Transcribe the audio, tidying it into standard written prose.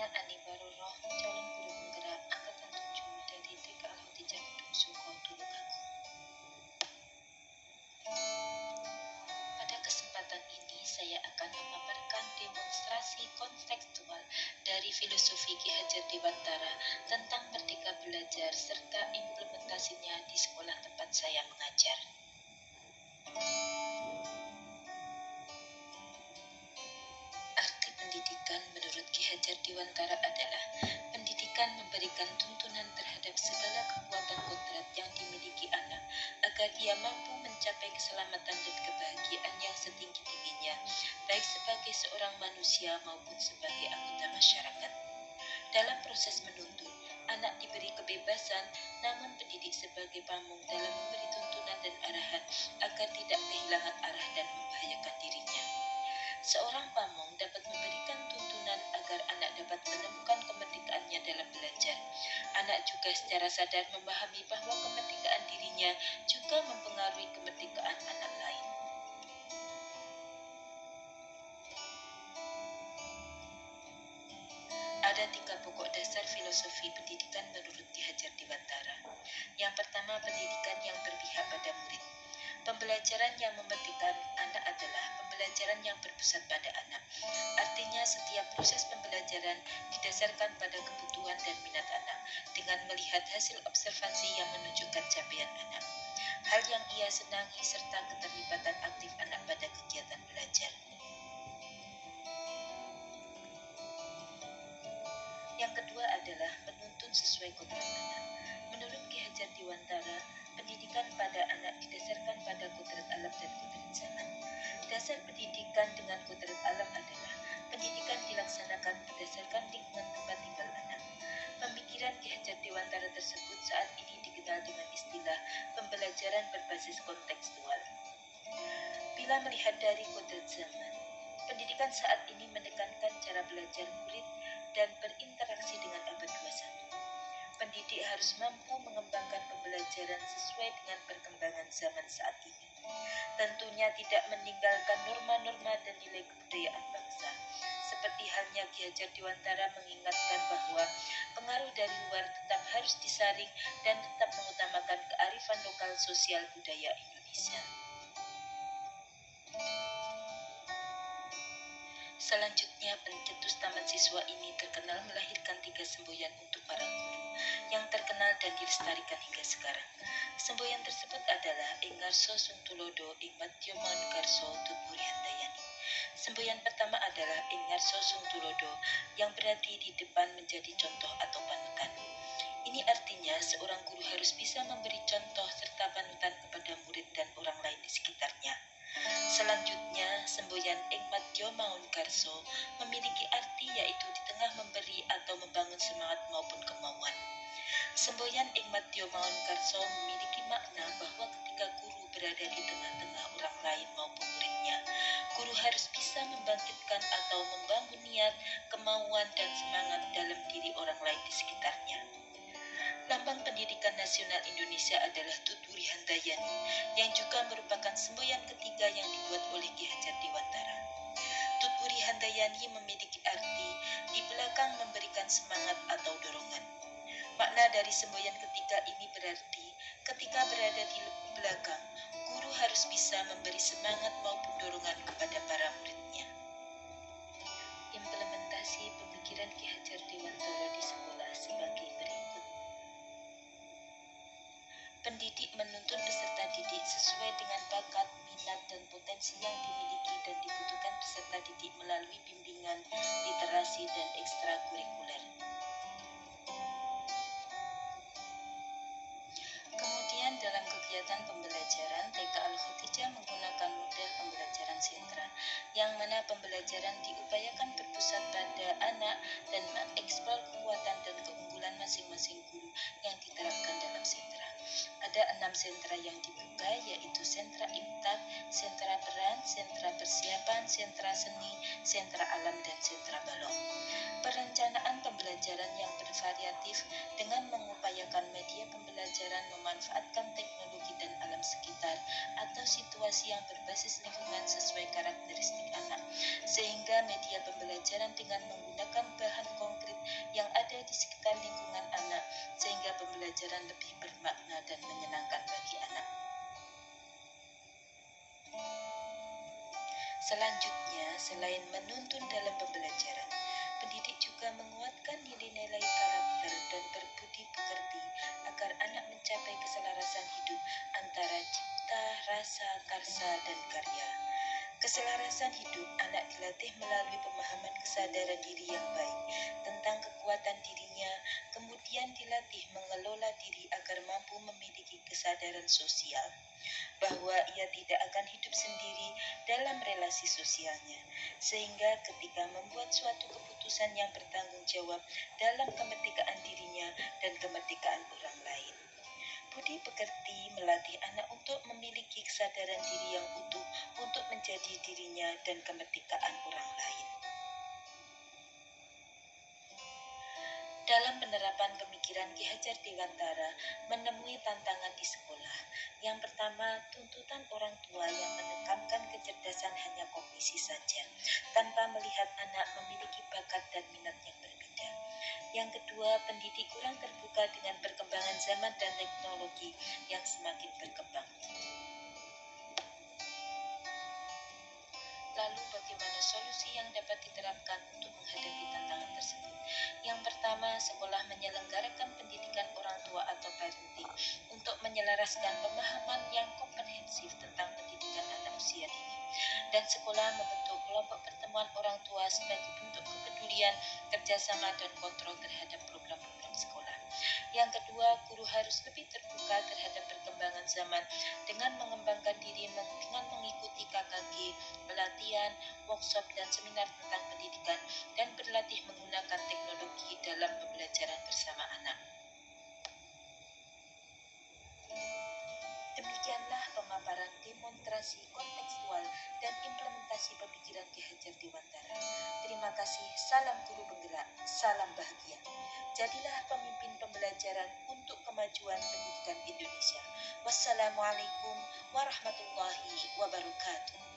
Saya Ani Baroroh, calon guru penggerak Angkatan 7 dari TK Al-Hotijah Gedung Suko, Tulungagung. Pada kesempatan ini, saya akan memaparkan demonstrasi kontekstual dari filosofi Ki Hajar Dewantara tentang merdeka belajar serta implementasinya di sekolah tempat saya mengajar. Arti pendidikan menurut Ki Hajar Dewantara adalah pendidikan memberikan tuntunan terhadap segala kekuatan kodrat yang dimiliki anak agar ia mampu mencapai keselamatan dan kebahagiaan yang setinggi-tingginya, baik sebagai seorang manusia maupun sebagai anggota masyarakat. Dalam proses menuntut, anak diberi kebebasan, namun pendidik sebagai pamong dalam memberi tuntunan dan arahan agar tidak kehilangan arah dan membahayakan dirinya. Seorang pamong dapat memberikan tuntunan agar anak dapat menemukan kemerdekaannya dalam belajar. Anak juga secara sadar memahami bahwa kemerdekaan dirinya juga mempengaruhi kemerdekaan anak lain. Ada 3 pokok dasar filosofi pendidikan menurut Ki Hajar Dewantara. Yang pertama, pendidikan yang berpihak pada murid. Pembelajaran yang memerdekakan anak adalah pembelajaran yang berpusat pada anak. Artinya setiap proses pembelajaran didasarkan pada kebutuhan dan minat anak dengan melihat hasil observasi yang menunjukkan capaian anak, hal yang ia senangi serta keterlibatan aktif anak pada kegiatan belajar. Yang kedua adalah menuntun sesuai kodrat anak. Menurut Ki Hajar Dewantara, pendidikan pada anak didasarkan pada kodrat alam dan kodrat zaman. Dasar pendidikan dengan kodrat alam adalah pendidikan dilaksanakan berdasarkan lingkungan tempat tinggal anak. Pemikiran Ki Hajar Dewantara tersebut saat ini dikenal dengan istilah pembelajaran berbasis kontekstual. Bila melihat dari kodrat zaman, pendidikan saat ini menekankan cara belajar murid dan berinteraksi dengan abad 21. Pendidik harus mampu mengembangkan pembelajaran sesuai dengan perkembangan zaman saat ini. Tentunya tidak meninggalkan norma-norma dan nilai kebudayaan bangsa. Seperti halnya Ki Hajar Dewantara mengingatkan bahwa pengaruh dari luar tetap harus disaring dan tetap mengutamakan kearifan lokal sosial budaya Indonesia. Selanjutnya, pencetus Taman Siswa ini terkenal melahirkan 3 semboyan untuk para guru yang terkenal dan dilestarikan hingga sekarang. Semboyan tersebut adalah Ing Ngarso Sung Tulodo, Ing Madya Manungkarso, Tutpuri Handayani. Semboyan pertama adalah Ing Ngarso Sung Tulodo yang berarti di depan menjadi contoh atau panutan. Ini artinya seorang guru harus bisa memberi contoh serta panutan kepada murid dan orang lain di sekitarnya. Selanjutnya, semboyan Ing Madya Manungkarso memiliki arti yaitu di tengah memberi atau membangun semangat maupun kemauan. Semboyan Ing Madya Manungkarso memiliki makna bahwa ketika guru berada di tengah-tengah orang lain maupun muridnya, guru harus bisa membangkitkan atau membangun niat, kemauan, dan semangat dalam diri orang lain di sekitarnya. Lambang Pendidikan Nasional Indonesia adalah Tutpuri Handayani, yang juga merupakan semboyan ketiga yang dibuat oleh Ki Hajar Dewantara. Tutpuri Handayani memiliki arti di belakang memberikan semangat atau dorongan. Makna dari semboyan ketiga ini berarti ketika berada di belakang, guru harus bisa memberi semangat maupun dorongan kepada para muridnya. Implementasi pemikiran Ki Hajar Dewantara di sekolah sebagai berikut. Pendidik menuntun peserta didik sesuai dengan bakat, minat, dan potensi yang dimiliki dan dibutuhkan peserta didik melalui bimbingan, literasi, dan ekstrakurikuler. Kemudian dalam kegiatan pembelajaran, TK Al-Hotijah menggunakan model pembelajaran sentra, yang mana pembelajaran diupayakan berpusat pada anak dan mengeksplor kekuatan dan keunggulan masing-masing guru yang diterapkan dalam sentra. Ada 6 sentra yang dibuka, yaitu sentra imtak, sentra peran, sentra persiapan, sentra seni, sentra alam, dan sentra balok. Perencanaan pembelajaran yang bervariatif dengan mengupayakan media pembelajaran memanfaatkan teknologi dan alam sekitar atau situasi yang berbasis lingkungan sesuai karakteristik anak, sehingga media pembelajaran dengan menggunakan bahan konkret yang ada di sekitar lingkungan anak sehingga pembelajaran lebih bermakna dan menyenangkan bagi anak. Selanjutnya, selain menuntun dalam pembelajaran, pendidik juga menguatkan nilai-nilai karakter dan berbudi pekerti agar anak mencapai keselarasan hidup antara cipta, rasa, karsa, dan karya. Keselarasan hidup anak dilatih melalui pemahaman kesadaran diri yang baik tentang kekuatan dirinya, kemudian dilatih mengelola diri agar mampu memiliki kesadaran sosial, bahwa ia tidak akan hidup sendiri dalam relasi sosialnya, sehingga ketika membuat suatu keputusan yang bertanggung jawab dalam kemerdekaan dirinya dan kemerdekaan orang lain. Budi pekerti melatih anak untuk memiliki kesadaran diri yang utuh untuk menjadi dirinya dan kemerdekaan orang lain. Dalam penerapan pemikiran Ki Hajar Dewantara menemui tantangan di sekolah. Yang pertama, tuntutan orang tua yang menekankan kecerdasan hanya kognisi saja, tanpa melihat anak memiliki bakat dan minat yang berbeda. Yang kedua, pendidik kurang terbuka dengan perkembangan zaman dan teknologi yang semakin berkembang. Lalu bagaimana solusi yang dapat diterapkan untuk menghadapi tantangan tersebut? Yang pertama, sekolah menyelenggarakan pendidikan orang tua atau parenting untuk menyelaraskan pemahaman yang komprehensif tentang pendidikan anak usia dini. Dan sekolah membentuk kelompok pertemuan orang tua sebagai bentuk kepedulian, kerjasama, dan kontrol terhadap program-program sekolah. Yang kedua, guru harus lebih terbuka terhadap perkembangan zaman dengan mengembangkan diri dengan mengikuti KKG, pelatihan, workshop, dan seminar tentang pendidikan, dan berlatih menggunakan teknologi dalam pembelajaran bersama anak. Demikianlah pemaparan demonstrasi kontekstual dan implementasi pemikiran Ki Hajar Dewantara. Terima kasih, salam guru penggerak, salam bahagia. Jadilah pemimpin pembelajaran untuk kemajuan pendidikan Indonesia. Wassalamualaikum warahmatullahi wabarakatuh.